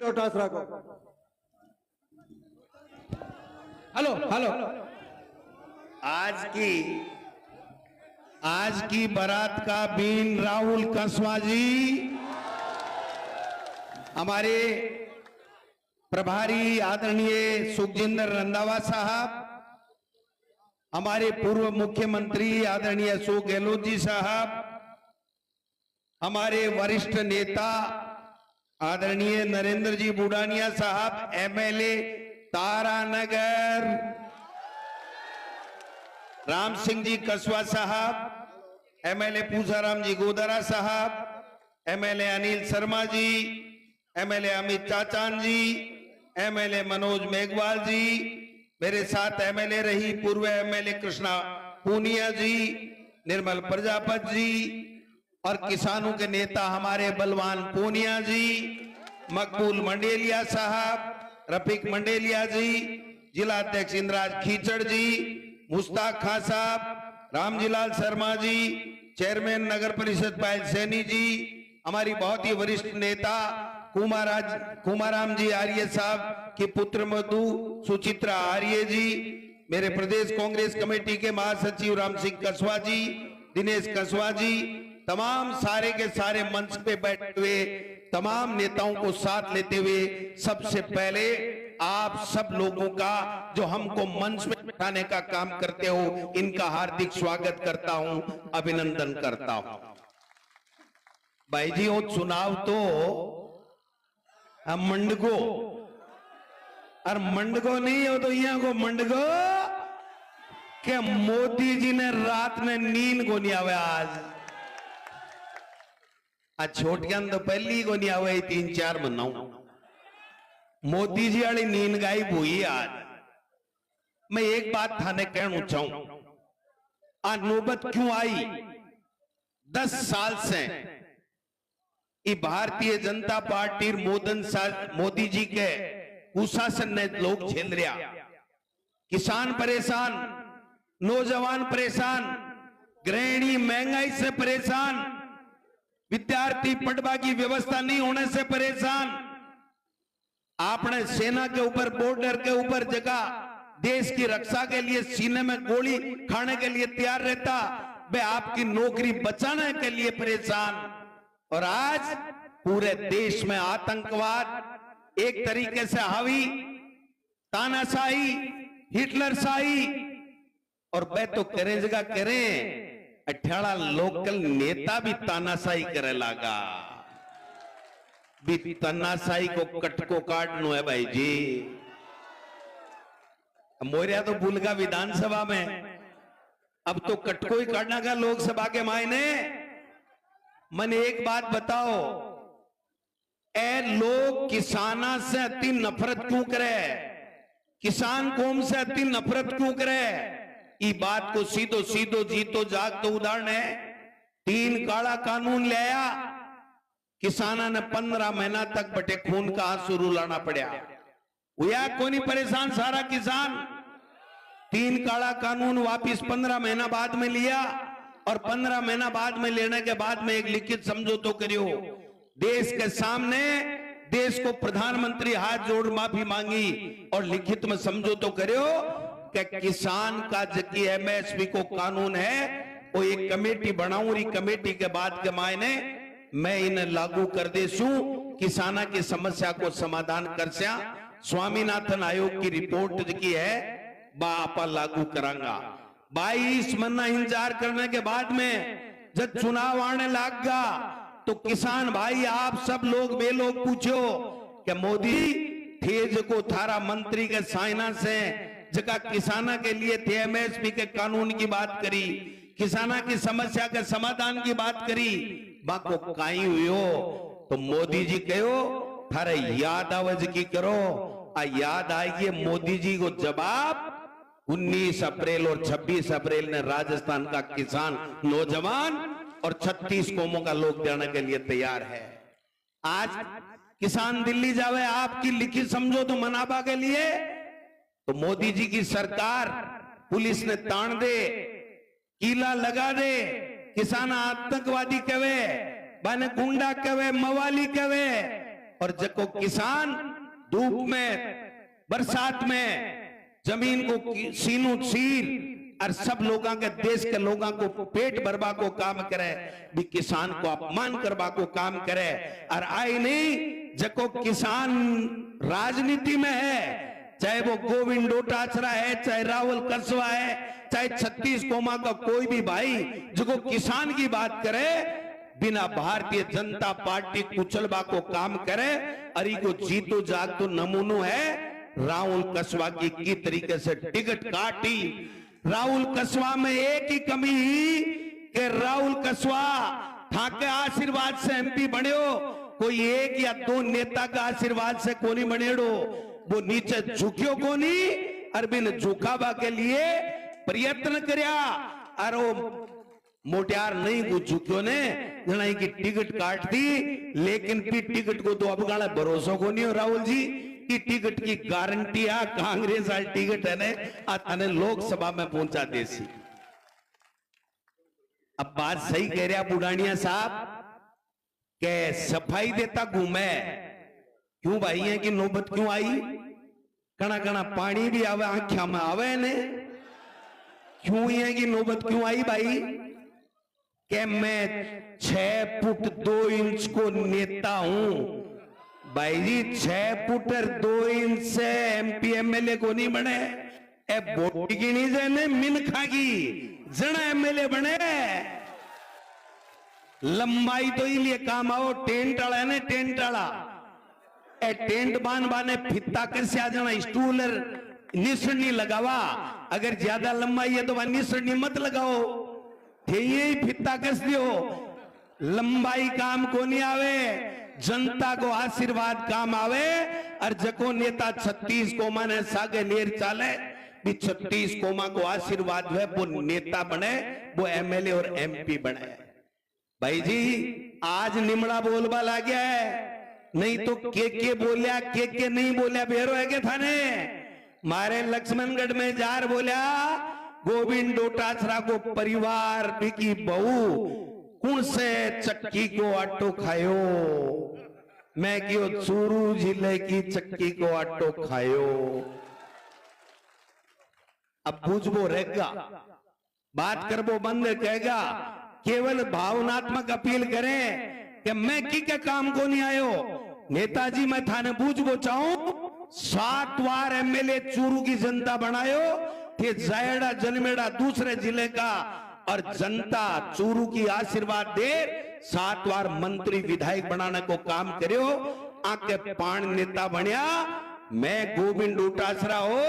उठास रखो। Hello hello. आज की बारात का बीन राहुल कसवा जी, हमारे प्रभारी आदरणीय सुखजिंदर रंधावा साहब, हमारे पूर्व मुख्यमंत्री आदरणीय अशोक गहलोत जी साहब, हमारे वरिष्ठ नेता आदरणीय नरेंद्र जी बुडानिया साहब, एमएलए तारानगर राम सिंह जी कसवा साहब, एमएलए पूसाराम जी गोदरा साहब, एमएलए अनिल शर्मा जी, एमएलए अमित चाचान जी, एमएलए मनोज मेघवाल जी, मेरे साथ एमएलए रही पूर्व एमएलए कृष्णा पूनिया जी, निर्मल प्रजापति जी, और किसानों के नेता हमारे बलवान पूनिया जी, मकबूल मंडेलिया साहब, रफीक मंडेलिया जी, जिला अध्यक्ष इंद्राज खीचड़ जी, मुश्ताक खां साहब, रामजीलाल शर्मा जी, चेयरमैन नगर परिषद पायल सैनी जी, हमारी बहुत ही वरिष्ठ नेता कुमाराम जी आर्य साहब की पुत्र मधु सुचित्रा आर्य जी, मेरे प्रदेश कांग्रेस कमेटी के महासचिव राम सिंह कसवा जी, दिनेश कसवा जी, तमाम सारे के सारे मंच पे बैठे हुए तमाम नेताओं को साथ लेते हुए सबसे पहले आप सब लोगों का जो हमको मंच में बैठाने का काम करते हो, इनका हार्दिक स्वागत करता हूं, अभिनंदन करता हूं। भाई जी वो चुनाव तो मंडगो और मंडगो नहीं हो तो यहाँ को मंडगो के मोदी जी ने रात में नींद को नहीं आवे आज छोटियां तो पहली को नहीं आवे 3-4 महीनों मोदी जी वाली नींद गायब हुई आज। मैं एक बात थाने कहना चाहूं, आज नौबत क्यों आई? 10 साल से भारतीय जनता पार्टी मोदी जी के कुशासन ने लोग झेल रहा, किसान परेशान, नौजवान परेशान, गृहिणी महंगाई से परेशान, विद्यार्थी पढ़वा की व्यवस्था नहीं होने से परेशान, आपने सेना के ऊपर बॉर्डर के ऊपर जगह देश की रक्षा के लिए सीने में गोली खाने के लिए तैयार रहता, वे आपकी नौकरी बचाने के लिए परेशान। और आज पूरे देश में आतंकवाद एक तरीके से हावी, तानाशाही, हिटलरशाही, और वे तो करे जगह करें 18 लोकल नेता भी तानाशाही करे लगा, भी तानाशाही को कटको काटनो है भाई जी। मोरिया तो भूल गया विधानसभा में, अब तो कटको ही काटना का लोकसभा के मायने। मैंने एक बात बताओ, ए लोग किसाना से अति नफरत क्यों करे, किसान कौम से अति नफरत क्यों करे? ये बात को सीधो सीधो जीतो जाग तो उदाहरण है, 3 काला कानून ले आया, किसाना ने 15 महीना तक बटे खून का आंसू रुलाना पड़ा, हुआ कोई परेशान सारा किसान। 3 काला कानून वापिस 15 महीना बाद में लिया, और 15 महीना बाद में लेने के बाद में एक लिखित समझौता करियो, देश के सामने देश को प्रधानमंत्री हाथ जोड़ माफी मांगी और लिखित में समझौता करियो कि किसान का जबकि एमएसपी को कानून है वो एक कमेटी बनाऊं, कमेटी के बाद के मायने मैं इन्हें लागू कर देसू, किसाना की समस्या को समाधान कर स्या। स्वामीनाथन आयोग की रिपोर्ट की है बापा लागू करांगा। 22 महीना इंतजार करने के बाद में जब चुनाव आने लगा तो किसान भाई आप सब लोग वे लोग पूछो कि मोदी थे को थारा मंत्री के साइना से जगह किसाना के लिए थे एमएसपी के कानून की बात करी, किसाना की समस्या के समाधान की बात करी, बाको काई हुई तो मोदी जी कहो थारे याद आवाज की करो, आ याद आएगी मोदी जी को जवाब 19 अप्रैल और 26 अप्रैल ने राजस्थान का किसान नौजवान और 36 कौमों का लोग देने के लिए तैयार है। आज किसान दिल्ली जावे आपकी लिखित समझौता मनाबा के लिए, तो मोदी जी की सरकार पुलिस ने तान दे, कीला लगा दे, किसान आतंकवादी कहे, बाने गुंडा कहे, मवाली कहे, और जको किसान धूप में बरसात में जमीन को सीनू चीर और सब लोगों के देश के लोगों को पेट भरवा को काम करे, भी किसान को अपमान करवा को काम करे। और आई नहीं जको किसान राजनीति में है, चाहे वो गोविंद डोटासरा है, चाहे राहुल कसवा है, चाहे 36 कोमा का कोई भी भाई जो किसान की बात करे, बिना भारतीय जनता पार्टी कुचलबा को काम करे। अरे को जीतो जागतो नमूनो है राहुल कसवा की तरीके से टिकट काटी। राहुल कसवा में एक ही कमी ही कि राहुल कसवा ठाके आशीर्वाद से एमपी बने हो, कोई एक या दो नेता का आशीर्वाद से कोनी बनेड़ो, वो नीचे झुकियो कोनी और बिन झुकावा के लिए प्रयत्न करया और वो मोटियार नहीं वो झुकियो ने जनाई की टिकट काट दी। लेकिन फिर टिकट को तो अब गाला भरोसा को नहीं हो राहुल जी की टिकट की गारंटी आ कांग्रेस वाली टिकट है ने लोकसभा में पहुंचा देसी। अब बात सही कह रहा बुढ़ानिया साहब के सफाई देता घूमे क्यों भाई है कि नौबत क्यों आई, कणा कणा पानी भी आवे आंखिया में आवे ने, क्यों है कि नौबत क्यों आई भाई कि मैं 6 फुट 2 इंच को नेता हूं। भाई जी 6 फुट और 2 इंच से एमपी एमएलए को नहीं बने, ए बोटी की नहीं जाने मिनखा की जना एमएलए बने। लंबाई तो इसलिए काम आओ टेंट वाला है ना, टेंट वाला ए टेंट बान बाने फित्ता कैसे आ जाना, स्टूल निसरनी लगावा, अगर ज्यादा लंबाई है तो वह निसरनी मत लगाओ, ये फित्ता कस दियो। लंबाई काम को नहीं आवे, जनता को आशीर्वाद काम आवे। और जको नेता 36 कोमा ने सागे लेर चाले भी 36 कोमा को आशीर्वाद है वो नेता बने, वो एमएलए और एमपी बने। भाई जी आज निमड़ा बोलबा ला गया है, नहीं तो के बोलिया के नहीं बोलिया बेरो है के थाने मारे लक्ष्मणगढ़ में जार बोलिया गोविंद डोटासरा को परिवार की बहू कौन से चक्की को आटो खायो, मैं क्यों चूरू जिले की चक्की को आटो खायो। अब बुझबो रहेगा, बात करबो बंद कहेगा, केवल भावनात्मक अपील करें कि मैं की के काम को नहीं आयो। नेताजी मैं थाने बुझबो चाहूं 7 बार एमएलए चूरू की जनता बनायो थे, जायड़ा जन्मेड़ा दूसरे जिले का और जनता चूरू की आशीर्वाद दे 7 बार मंत्री विधायक बनाने को काम करियो। आके 5 नेता बनया, मैं गोविंद डोटासरा हो,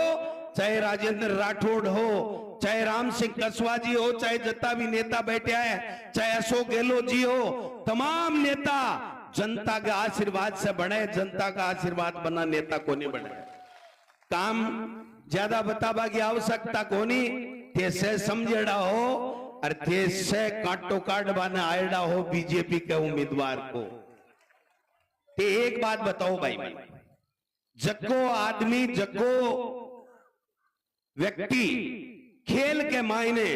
चाहे राजेंद्र राठौड़ हो, चाहे राम सिंह कसवा जी हो, चाहे जितना भी नेता बैठे है, चाहे अशोक गहलोत जी हो, तमाम नेता जनता के आशीर्वाद से बने, जनता का आशीर्वाद बना नेता को नहीं बने। काम ज्यादा बताबा की आवश्यकता कोनी, थे से समझेड़ा हो और थे से काटो काट बाने आएड़ा हो बीजेपी के उम्मीदवार को। ते एक बात बताओ भाई, जग्गो आदमी जग्गो व्यक्ति खेल के मायने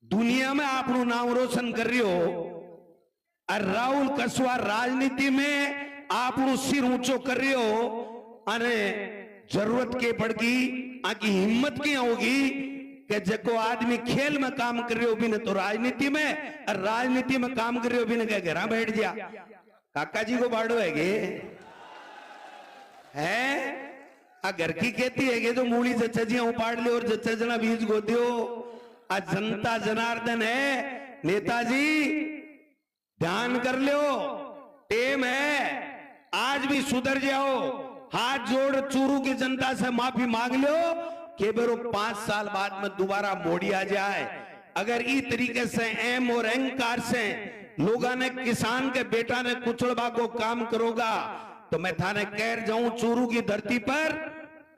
दुनिया में आपनु नाम रोशन कर रही हो और राहुल कसवा राजनीति में आपनु सिर ऊंचो कर रही हो, अरे जरूरत के पड़गी आकी हिम्मत की होगी कि जको आदमी खेल में काम कर रहे हो भी न तो राजनीति में, और राजनीति में काम कर रहे हो भी न क्या घर बैठ जा काका जी को बाड़ो है आ घर की खेती है जो मूली जच्चा जी उपाड़ ले और जच्चा जना बीज गो दियो। आज जनता जनार्दन है, नेताजी ध्यान कर लो, टेम है, आज भी सुधर जाओ, हाथ जोड़ चूरू की जनता से माफी मांग लो कि बेरो 5 साल बाद में दोबारा मोड़ी आ जाए। अगर इस तरीके से एम और अहंकार से लोगों ने किसान के बेटा ने कुचलबा को काम करोगा तो मैं थाने कह जाऊं चूरू की धरती पर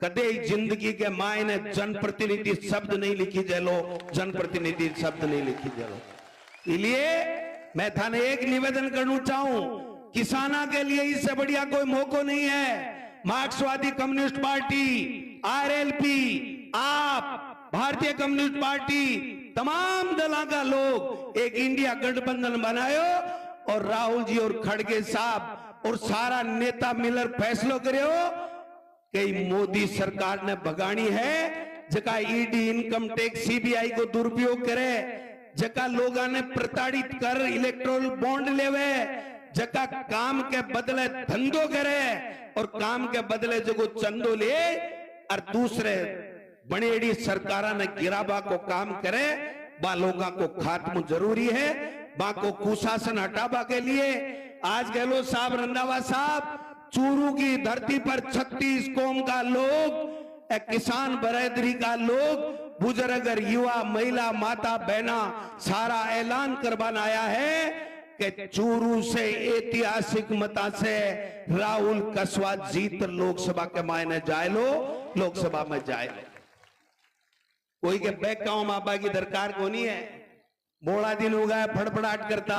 कदे जिंदगी के मायने जनप्रतिनिधि शब्द नहीं लिखी जलो, जनप्रतिनिधि शब्द नहीं लिखी जलो। इसलिए मैं थाने एक निवेदन करना चाहूं, किसाना के लिए इससे बढ़िया कोई मौका नहीं है। मार्क्सवादी कम्युनिस्ट पार्टी, आरएलपी, आप, भारतीय कम्युनिस्ट पार्टी, तमाम दलों का लोग एक इंडिया गठबंधन बनायो और राहुल जी और खड़गे साहब और सारा नेता मिलकर फैसलो करो कि मोदी सरकार ने भगानी है जका ईडी इनकम टैक्स सीबीआई को दुरुपयोग करे, जका लोगों ने प्रताड़ित कर इलेक्ट्रोल बॉन्ड लेवे, जका काम के बदले धंधो करे और काम के बदले जो चंदो ले और दूसरे बड़ेड़ी सरकारा ने गिराबा को काम करे, बा लोगों को खात्मा जरूरी है। बा को कुशासन हटाबा के लिए आज गहलोत साहब, रंधावा साहब, चूरू की धरती पर 36 कौम का लोग, किसान बरादरी का लोग, बुजुर्ग, युवा, महिला, माता, बहना सारा ऐलान करवाना आया है कि चूरू से ऐतिहासिक मता से राहुल कसवा जीत लोकसभा के मायने जाए लो, लोकसभा में जाए लो। कोई के बैक गांव मापा की दरकार को नहीं है। बोला दिन हो गया फड़फड़ाहट करता,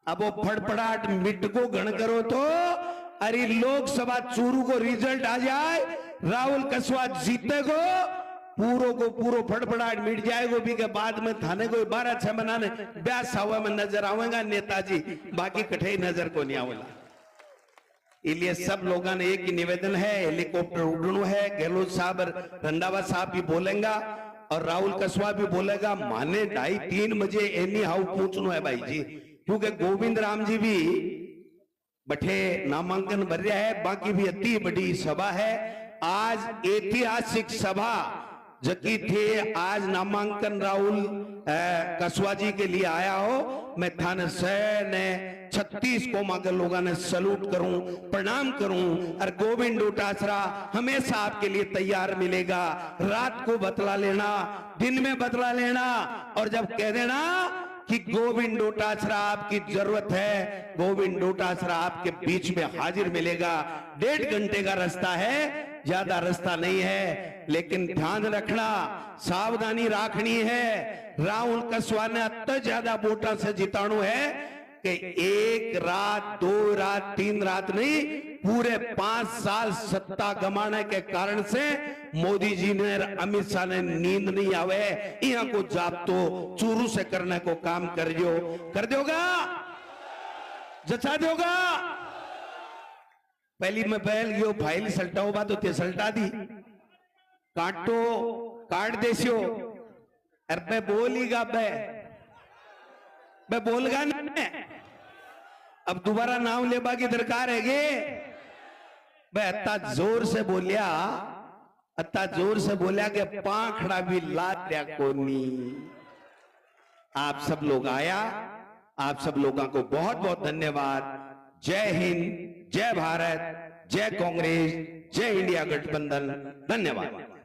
अब वो फड़फड़ाहट मिट को गण करो तो अरे लोकसभा चूरू को रिजल्ट आ जाए, राहुल कसवा जीते को पूरो फड़फड़ाहट मिट जाएगा भी के बाद में थाने को 12-6 महीने ब्यास हवा में नजर आवेगा नेताजी, बाकी कठे नजर को नहीं आवेगा। इसलिए सब लोगों ने एक ही निवेदन है, हेलीकॉप्टर उड़नू है, गहलोत साहब, रंधावा साहब भी बोलेगा और राहुल कसवा भी बोलेगा। माने 2:30-3 बजे एनी हाउ पहुंचना है भाई जी, क्योंकि गोविंद राम जी भी बठे नामांकन भर रहा है, बाकी भी अति बड़ी सभा है। आज ऐतिहासिक सभा जकी थे, आज नामांकन राहुल कसवा जी के लिए आया हो, मैं थाने से ने 36 कौम के लोगों ने सलूट करूं, प्रणाम करूं और गोविंद डोटासरा हमेशा आपके लिए तैयार मिलेगा। रात को बतला लेना, दिन में बतला लेना और जब कह देना कि गोविंद डोटासरा आपकी जरूरत है, गोविंद डोटासरा आपके बीच में हाजिर मिलेगा। 1.5 घंटे का रास्ता है, ज्यादा रास्ता नहीं है, लेकिन ध्यान रखना, सावधानी रखनी है। राहुल कसवा ने अत्य ज्यादा वोटा से जिताणु है कि 1 रात 2 रात 3 रात नहीं, पूरे 5 साल सत्ता गमाने के कारण से मोदी जी ने, अमित शाह ने नींद नहीं आवे, यहाँ को जाप तो चूरू से करने को काम कर दोगा, जचा दोगा। पहली में पहल यो फाइल सल्टाओ बा तो ते सल्टा दी, काटो काट देसियो, अरे मैं बोलीगा मैं बोलगा ना, अब दोबारा नाम लेबा की दरकार है गे। मैं अत्ता जोर से बोलिया कि पाखड़ा भी लात्या कोनी। आप सब लोग आया, आप सब लोगों को बहुत बहुत धन्यवाद। जय हिंद, जय भारत, जय कांग्रेस, जय इंडिया गठबंधन। धन्यवाद।